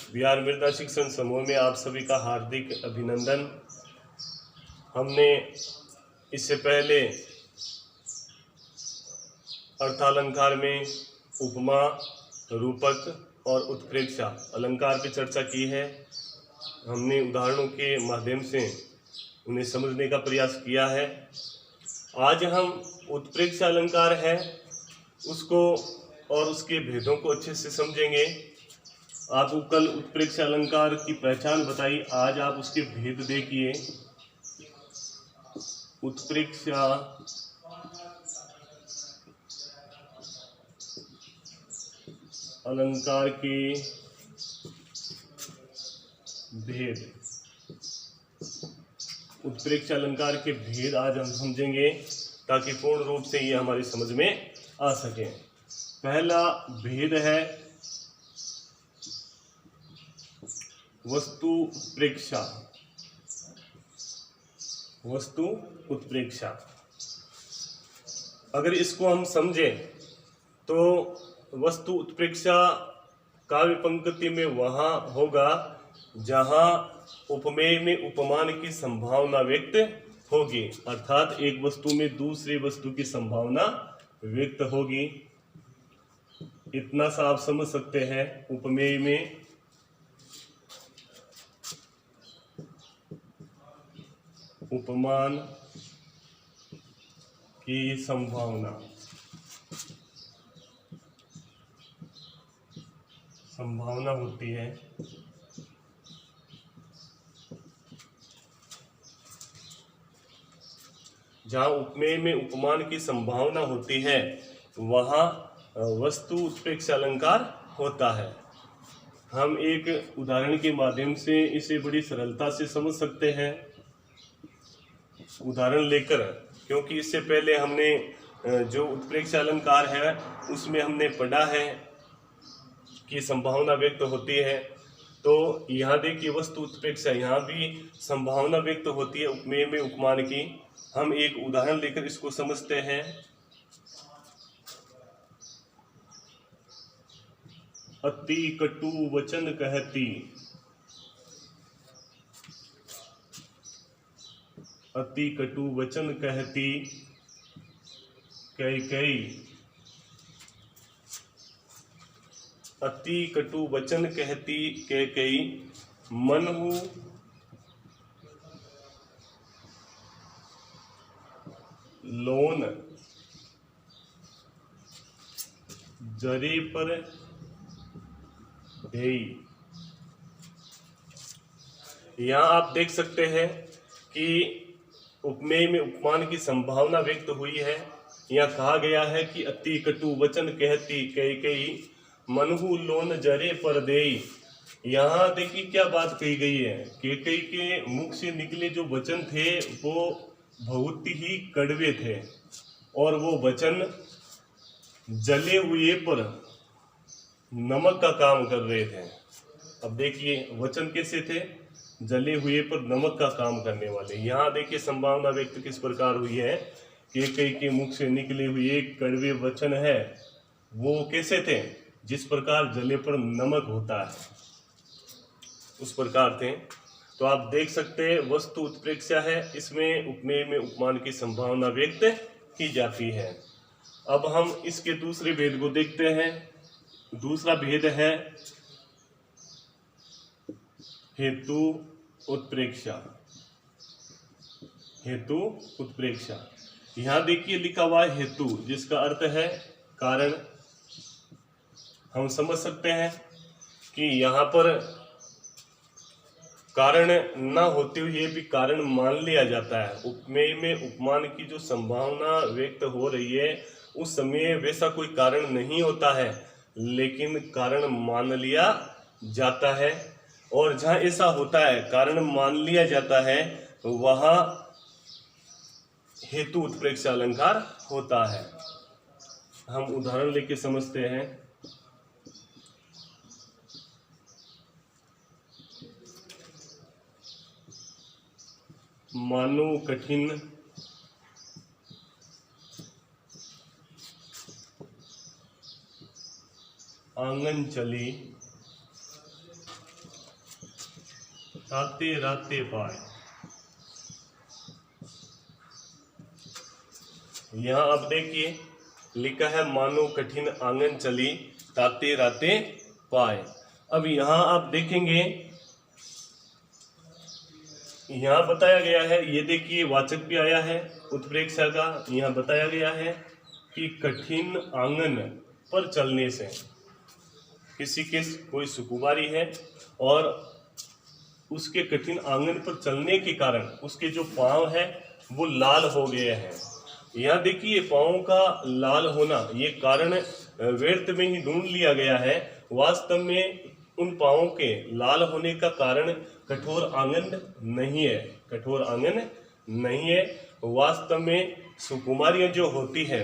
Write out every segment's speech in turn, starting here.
बिहार मृदा शिक्षण समूह में आप सभी का हार्दिक अभिनंदन। हमने इससे पहले अर्थालंकार में उपमा, रूपक और उत्प्रेक्षा अलंकार की चर्चा की है। हमने उदाहरणों के माध्यम से उन्हें समझने का प्रयास किया है। आज हम उत्प्रेक्षा अलंकार है उसको और उसके भेदों को अच्छे से समझेंगे। आपको कल उत्प्रेक्षा अलंकार की पहचान बताई, आज आप उसके भेद देखिए। उत्प्रेक्षा अलंकार के भेद, उत्प्रेक्षा अलंकार के भेद आज हम समझेंगे ताकि पूर्ण रूप से ये हमारी समझ में आ सके। पहला भेद है वस्तु उत्प्रेक्षा। वस्तु उत्प्रेक्षा, अगर इसको हम समझें तो वस्तु उत्प्रेक्षा काव्य पंक्ति में वहां होगा जहां उपमेय में उपमान की संभावना व्यक्त होगी, अर्थात एक वस्तु में दूसरी वस्तु की संभावना व्यक्त होगी। इतना सा आप समझ सकते हैं। उपमेय में उपमान की संभावना होती है। जहां उपमेय में उपमान की संभावना होती है वहां वस्तु उत्प्रेक्षा अलंकार होता है। हम एक उदाहरण के माध्यम से इसे बड़ी सरलता से समझ सकते हैं, उदाहरण लेकर, क्योंकि इससे पहले हमने जो उत्प्रेक्षा अलंकार है उसमें हमने पढ़ा है कि संभावना व्यक्त होती है। तो यहाँ देखिए वस्तु उत्प्रेक्षा, यहाँ भी संभावना व्यक्त होती है उपमेय में उपमान की। हम एक उदाहरण लेकर इसको समझते हैं। अति कटु वचन कहती, अति कटु वचन कहती कैकेयी। अति कटु वचन कहती कैकेयी, मनहु लोन जरे पर देई। यहाँ आप देख सकते हैं कि उपमेय में उपमान की संभावना व्यक्त हुई है। यहाँ कहा गया है कि अति कटु वचन कहती कैकेयी, मनहु लोन जरे पर देई। यहाँ देखिए क्या बात कही गई है। कैकेयी के मुख से निकले जो वचन थे वो बहुत ही कड़वे थे और वो वचन जले हुए पर नमक का काम कर रहे थे। अब देखिए वचन कैसे थे, जले हुए पर नमक का काम करने वाले। यहाँ देखिए संभावना व्यक्त किस प्रकार हुई है। कैकेयी के मुख से निकले हुए कड़वे वचन है वो कैसे थे, जिस प्रकार जले पर नमक होता है उस प्रकार थे। तो आप देख सकते हैं वस्तु उत्प्रेक्षा है, इसमें उपमेय में उपमान की संभावना व्यक्त की जाती है। अब हम इसके दूसरे भेद को देखते हैं। दूसरा भेद है हेतु उत्प्रेक्षा। हेतु उत्प्रेक्षा, यहाँ देखिए लिखा हुआ है हेतु, जिसका अर्थ है कारण। हम समझ सकते हैं कि यहाँ पर कारण न होते हुए भी कारण मान लिया जाता है। उपमेय में उपमान की जो संभावना व्यक्त हो रही है उस समय वैसा कोई कारण नहीं होता है, लेकिन कारण मान लिया जाता है। और जहाँ ऐसा होता है, कारण मान लिया जाता है, वहाँ हेतु उत्प्रेक्षा अलंकार होता है। हम उदाहरण लेके समझते हैं। मानो कठिन आंगन चली ताते राते पाए। यहाँ आप देखिए लिखा है मानो कठिन आंगन चली ताते राते पाए। अब यहाँ आप देखेंगे यहाँ बताया गया है, ये देखिए वाचक भी आया है उत्प्रेक्षा का। यहाँ बताया गया है कि कठिन आंगन पर चलने से, किसी के कोई सुकुमारी है और उसके कठिन आंगन पर चलने के कारण उसके जो पांव है वो लाल हो गए हैं। यहाँ देखिए पांव का लाल होना ये कारण व्यर्थ में ही ढूंढ लिया गया है। वास्तव में उन पांवों के लाल होने का कारण कठोर आंगन नहीं है, कठोर आंगन नहीं है। वास्तव में सुकुमारियां जो होती है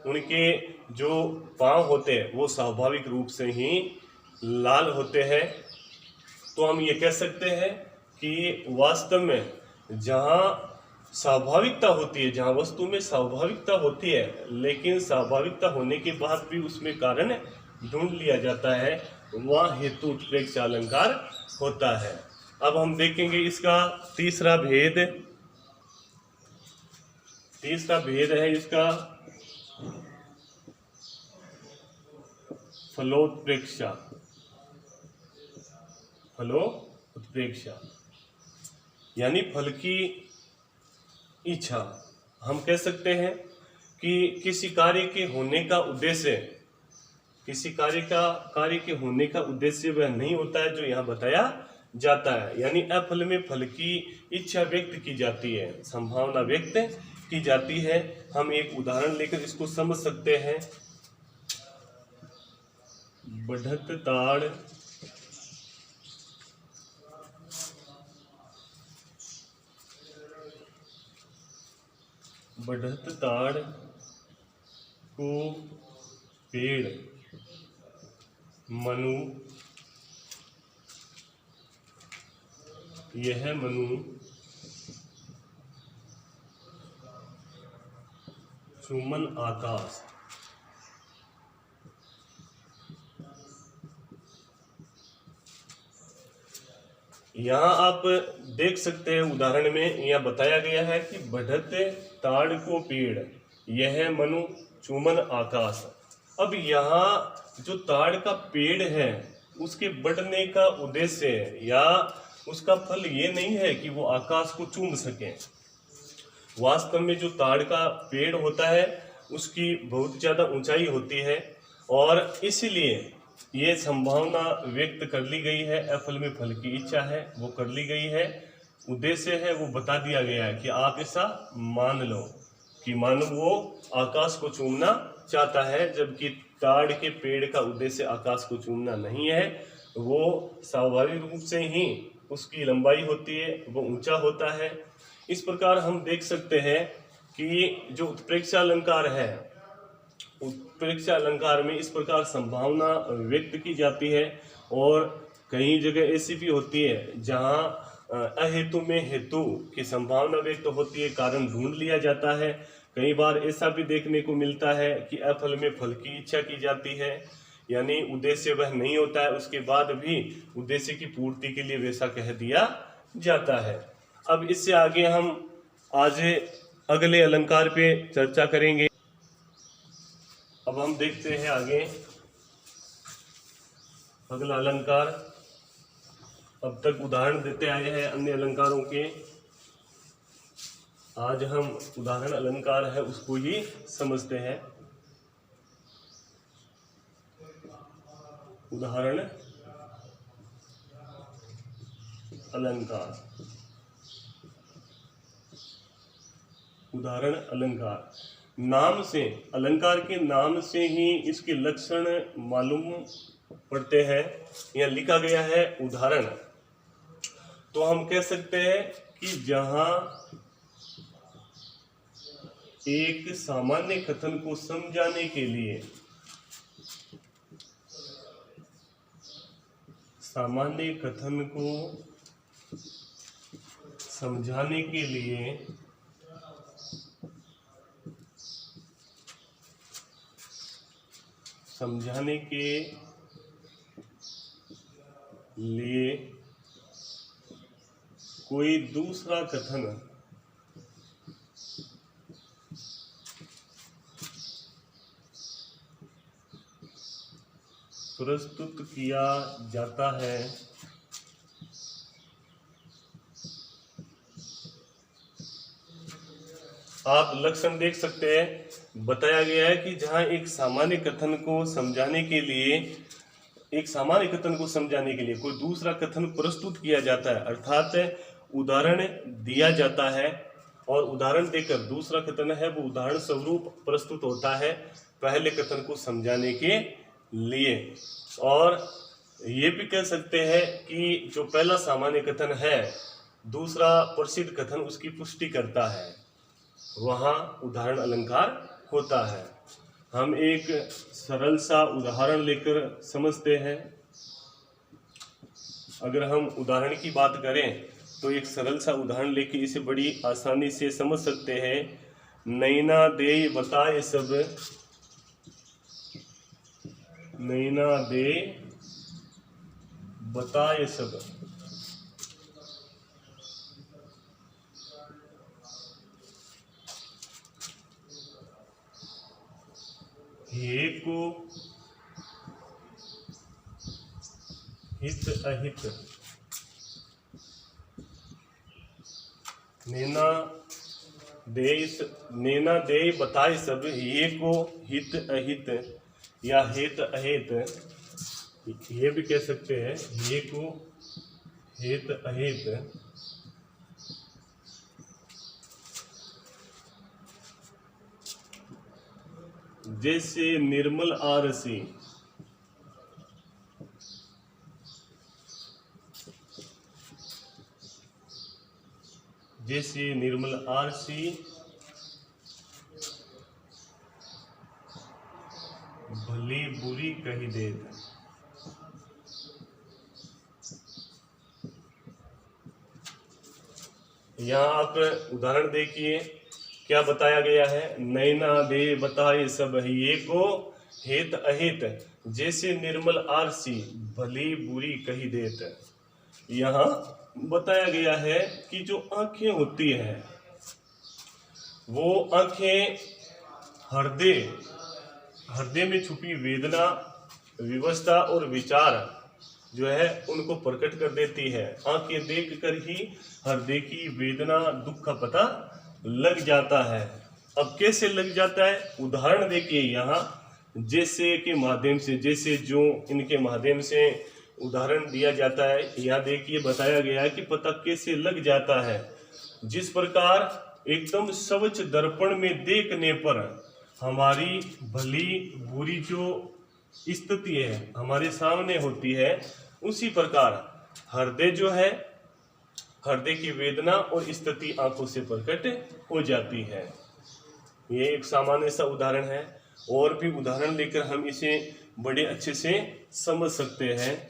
उनके जो पांव होते हैं वो स्वाभाविक रूप से ही लाल होते हैं। तो हम ये कह सकते हैं कि वास्तव में जहाँ स्वाभाविकता होती है, जहाँ वस्तु में स्वाभाविकता होती है, लेकिन स्वाभाविकता होने के बाद भी उसमें कारण ढूंढ लिया जाता है, वहाँ हेतु उत्प्रेक्षा अलंकार होता है। अब हम देखेंगे इसका तीसरा भेद है इसका फलोत्प्रेक्षा। फलोत्प्रेक्षा यानी फल की इच्छा। हम कह सकते हैं कि किसी कार्य के होने का उद्देश्य, किसी कार्य के होने का उद्देश्य वह नहीं होता है जो यहाँ बताया जाता है। यानी अफल में फल की इच्छा व्यक्त की जाती है, संभावना व्यक्त की जाती है। हम एक उदाहरण लेकर इसको समझ सकते हैं। बढ़त ताड़ को पेड़ मनु, यह मनु चुमन आकाश। यहाँ आप देख सकते हैं उदाहरण में यह बताया गया है कि बढ़त ताड़ को पेड़, यह मनु चुमन आकाश। अब यहाँ जो ताड़ का पेड़ है उसके बढ़ने का उद्देश्य है या उसका फल ये नहीं है कि वो आकाश को चूम सके। वास्तव में जो ताड़ का पेड़ होता है उसकी बहुत ज़्यादा ऊंचाई होती है और इसलिए ये संभावना व्यक्त कर ली गई है। अफल में फल की इच्छा है वो कर ली गई है, उद्देश्य है वो बता दिया गया है कि आप ऐसा मान लो कि मानो वो आकाश को चूमना चाहता है, जबकि ताड़ के पेड़ का उद्देश्य आकाश को चूमना नहीं है। वो स्वाभाविक रूप से ही उसकी लंबाई होती है, वो ऊंचा होता है। इस प्रकार हम देख सकते हैं कि जो उत्प्रेक्षा अलंकार है, उत्प्रेक्षा अलंकार में इस प्रकार संभावना व्यक्त की जाती है। और कई जगह ऐसी भी होती है जहाँ अहेतु में हेतु की संभावना व्यक्त होती है, कारण ढूंढ लिया जाता है। कई बार ऐसा भी देखने को मिलता है कि अफल में फल की इच्छा की जाती है, यानी उद्देश्य वह नहीं होता है, उसके बाद भी उद्देश्य की पूर्ति के लिए वैसा कह दिया जाता है। अब इससे आगे हम आज अगले अलंकार पे चर्चा करेंगे। अब हम देखते हैं आगे अगला अलंकार। अब तक उदाहरण देते आए हैं अन्य अलंकारों के, आज हम उदाहरण अलंकार है उसको ही समझते हैं। उदाहरण अलंकार, उदाहरण अलंकार नाम से, अलंकार के नाम से ही इसके लक्षण मालूम पड़ते हैं। यह लिखा गया है उदाहरण, तो हम कह सकते हैं कि जहां एक सामान्य कथन को समझाने के लिए, सामान्य कथन को समझाने के लिए कोई दूसरा कथन प्रस्तुत किया जाता है आप लक्षण देख सकते हैं। बताया गया है कि जहां एक सामान्य कथन को समझाने के लिए कोई दूसरा कथन प्रस्तुत किया जाता है, अर्थात उदाहरण दिया जाता है और उदाहरण देकर दूसरा कथन है वो उदाहरण स्वरूप प्रस्तुत होता है पहले कथन को समझाने के लिए। और ये भी कह सकते हैं कि जो पहला सामान्य कथन है दूसरा प्रसिद्ध कथन उसकी पुष्टि करता है, वहाँ उदाहरण अलंकार होता है। हम एक सरल सा उदाहरण लेकर समझते हैं। अगर हम उदाहरण की बात करें तो एक सरल सा उदाहरण लेके इसे बड़ी आसानी से समझ सकते हैं। नैना दे बताए सब, नैना दे बताए सब। हे को हित अहित, नैना दे बताए सब, ये को हित अहित या हेत अहित, ये भी कह सकते हैं ये को हेत अहित। जैसे निर्मल आरसी, जैसे निर्मल आरसी भली बुरी कही दे। यहाँ आप उदाहरण देखिए क्या बताया गया है। नैना दे बताए सब, ये को हेत अहित, जैसे निर्मल आरसी भली बुरी कही देत। यहाँ बताया गया है कि जो आंखें होती हैं वो आंखें हृदय में छुपी वेदना, विवशता और विचार जो है उनको प्रकट कर देती है। आंखें देखकर ही हृदय की वेदना दुख का पता लग जाता है। अब कैसे लग जाता है, उदाहरण देखिए यहाँ जैसे के माध्यम से, जैसे जो इनके माध्यम से उदाहरण दिया जाता है। यहाँ देखिए बताया गया है कि पता कैसे लग जाता है। जिस प्रकार एकदम स्वच्छ दर्पण में देखने पर हमारी भली बुरी जो स्थिति है हमारे सामने होती है, उसी प्रकार हृदय जो है, हृदय की वेदना और स्थिति आंखों से प्रकट हो जाती है। ये एक सामान्य सा उदाहरण है। और भी उदाहरण लेकर हम इसे बड़े अच्छे से समझ सकते हैं।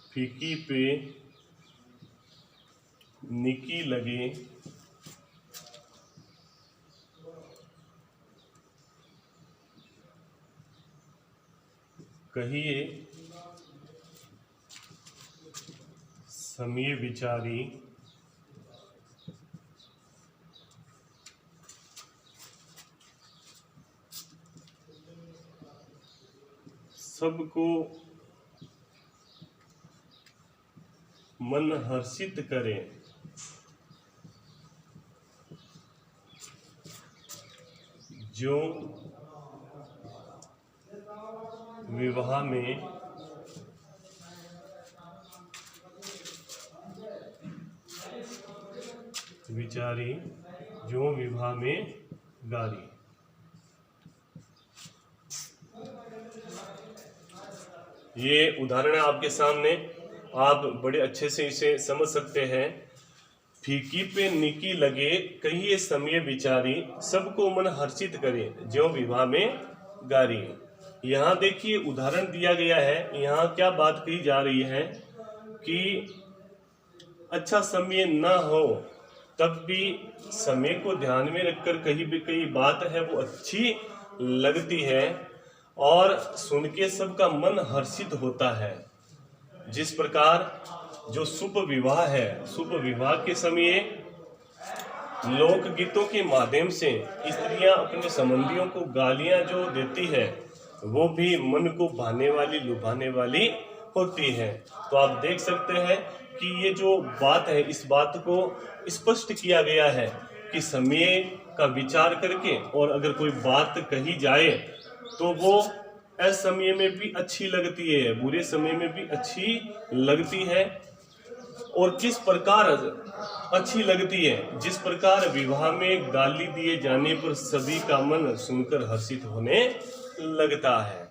फीकी पे निकी लगे, कहिए समय विचारी, सबको मन हर्षित करे, जो विवाह में विचारी, जो विवाह में गारी। ये उदाहरण है आपके सामने, आप बड़े अच्छे से इसे समझ सकते हैं। फीकी पे निकी लगे, कहिए समय विचारी, सबको मन हर्षित करे, जो विवाह में गारी। यहाँ देखिए उदाहरण दिया गया है। यहाँ क्या बात कही जा रही है कि अच्छा समय ना हो तब भी समय को ध्यान में रखकर कहीं भी कई बात है वो अच्छी लगती है। और सुन के सबका मन हर्षित होता है। जिस प्रकार जो शुभ विवाह है, शुभ विवाह के समय लोक गीतों के माध्यम से स्त्रियां अपने संबंधियों को गालियां जो देती है वो भी मन को भाने वाली, लुभाने वाली होती है। तो आप देख सकते हैं कि ये जो बात है, इस बात को स्पष्ट किया गया है कि समय का विचार करके और अगर कोई बात कही जाए तो वो असमय में भी अच्छी लगती है, बुरे समय में भी अच्छी लगती है। और किस प्रकार अच्छी लगती है, जिस प्रकार विवाह में गाली दिए जाने पर सभी का मन सुनकर हर्षित होने लगता है।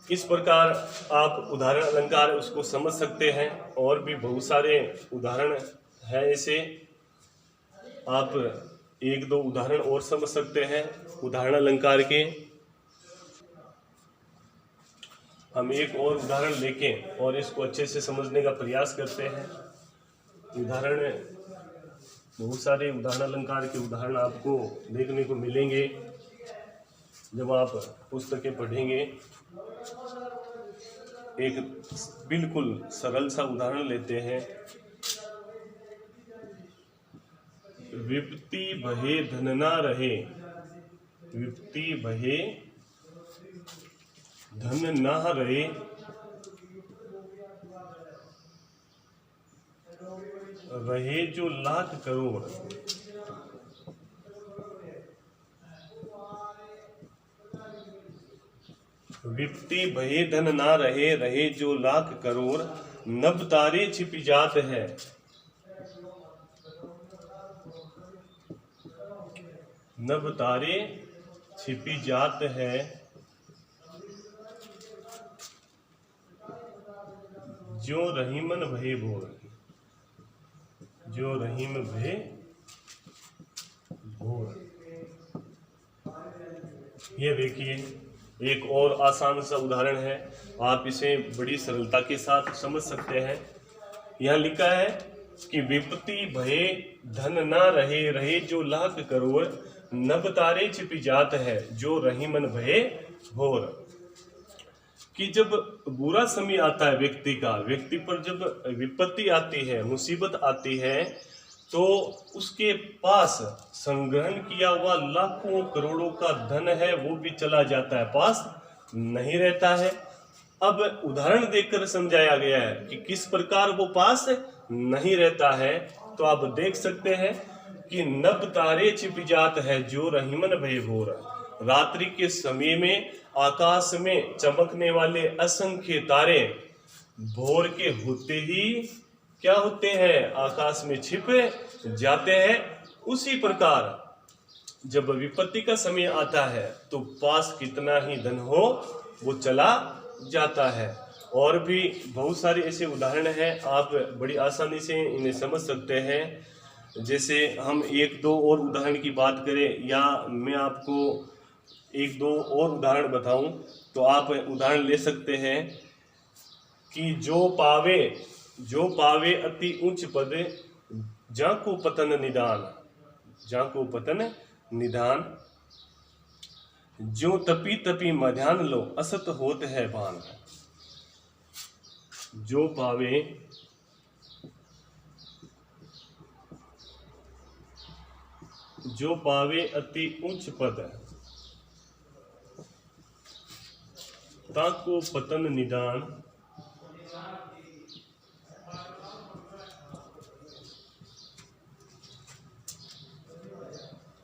इस प्रकार आप उदाहरण अलंकार उसको समझ सकते हैं। और भी बहुत सारे उदाहरण है ऐसे, आप एक दो उदाहरण और समझ सकते हैं उदाहरण अलंकार के। हम एक और उदाहरण लेके और इसको अच्छे से समझने का प्रयास करते हैं। उदाहरण, बहुत सारे उदाहरण अलंकार के उदाहरण आपको देखने को मिलेंगे जब आप पुस्तकें पढ़ेंगे। एक बिल्कुल सरल सा उदाहरण लेते हैं। विपत्ति भये धन ना रहे, विपत्ति भये धन ना रहे, रहे जो लाख करोड़। विपत्ति भये धन ना रहे, रहे जो लाख करोड़। नभ तारे छिप जात है, नभ तारे छिपी जात है। जो रहीमन भये भोर, जो रहीम भये भोर। ये देखिए एक और आसान सा उदाहरण है, आप इसे बड़ी सरलता के साथ समझ सकते हैं। यहाँ लिखा है कि विपत्ति भये धन ना रहे, रहे जो लाख करोड़। नभ तारे छिपी जात है, जो रहीमन भये भोर। कि जब बुरा समय आता है व्यक्ति का, व्यक्ति पर जब विपत्ति आती है, मुसीबत आती है, तो उसके पास संग्रहण किया हुआ लाखों करोड़ों का धन है वो भी चला जाता है, पास नहीं रहता है। अब उदाहरण देकर समझाया गया है कि किस प्रकार वो पास नहीं रहता है। तो आप देख सकते हैं कि नभ तारे छिप जात है, जो रहीमन भये भोर। रात्रि के समय में आकाश में चमकने वाले असंख्य तारे भोर के होते ही क्या होते हैं, आकाश में छिप जाते हैं। उसी प्रकार जब विपत्ति का समय आता है तो पास कितना ही धन हो वो चला जाता है। और भी बहुत सारे ऐसे उदाहरण हैं, आप बड़ी आसानी से इन्हें समझ सकते हैं। जैसे हम एक दो और उदाहरण की बात करें, या मैं आपको एक दो और उदाहरण बताऊं, तो आप उदाहरण ले सकते हैं कि जो पावे अति उच्च पद, जाको पतन निदान, जाको पतन निदान। जो तपी तपी मध्यान लो, असत होत है भान। जो पावे अति उच्च पद, ताको पतन निदान।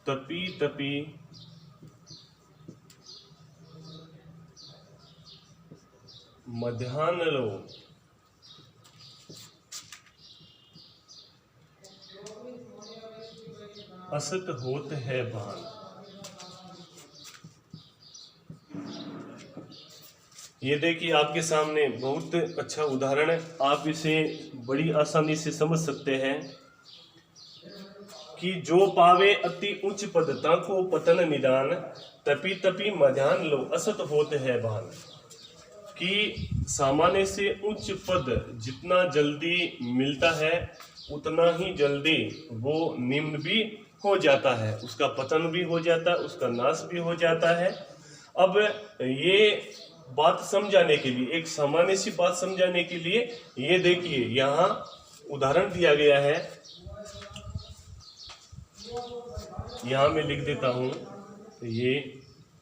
तपी तपी मध्यान लो, असत होत है भान। ये देखिए आपके सामने बहुत अच्छा उदाहरण है, आप इसे बड़ी आसानी से समझ सकते हैं कि जो पावे अति उच्च पद, ताको पतन निदान। तपी तपी मध्यान लो, असत होत है भान। कि सामान्य से उच्च पद जितना जल्दी मिलता है उतना ही जल्दी वो निम्न भी हो जाता है, उसका पतन भी हो जाता है, उसका नाश भी हो जाता है। अब ये बात समझाने के लिए, एक सामान्य सी बात समझाने के लिए, ये देखिए यहाँ उदाहरण दिया गया है। यहाँ मैं लिख देता हूँ, ये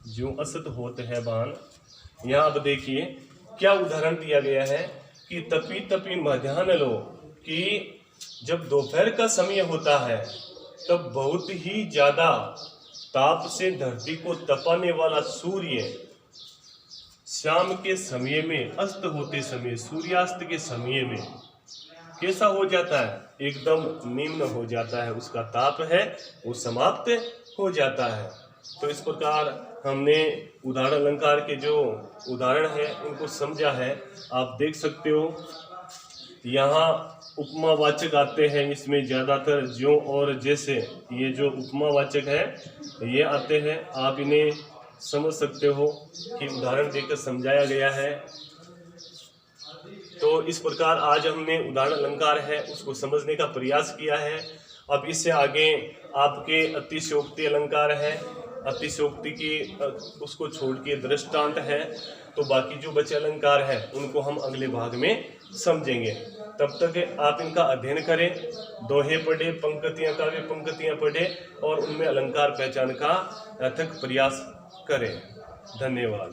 जो असत होते है बान। यहाँ अब देखिए क्या उदाहरण दिया गया है कि तपी तपी मध्याह्न लो, कि जब दोपहर का समय होता है तब बहुत ही ज्यादा ताप से धरती को तपाने वाला सूर्य शाम के समय में, अस्त होते समय, सूर्यास्त के समय में कैसा हो जाता है, एकदम निम्न हो जाता है, उसका ताप है वो समाप्त हो जाता है। तो इस प्रकार हमने उदाहरण अलंकार के जो उदाहरण है उनको समझा है। आप देख सकते हो यहाँ उपमावाचक आते हैं, इसमें ज्यादातर ज्यों और जैसे, ये जो उपमावाचक है ये आते हैं। आप इन्हें समझ सकते हो कि उदाहरण देकर समझाया गया है। तो इस प्रकार आज हमने उदाहरण अलंकार है उसको समझने का प्रयास किया है। अब इससे आगे आपके अतिशयोक्ति अलंकार है, अतिशयोक्ति की उसको छोड़ के दृष्टांत है। तो बाकी जो बचे अलंकार है उनको हम अगले भाग में समझेंगे। तब तक आप इनका अध्ययन करें, दोहे पढ़े, पंक्तियां, काव्य पंक्तियां पढ़े और उनमें अलंकार पहचान का अथक प्रयास करें। धन्यवाद।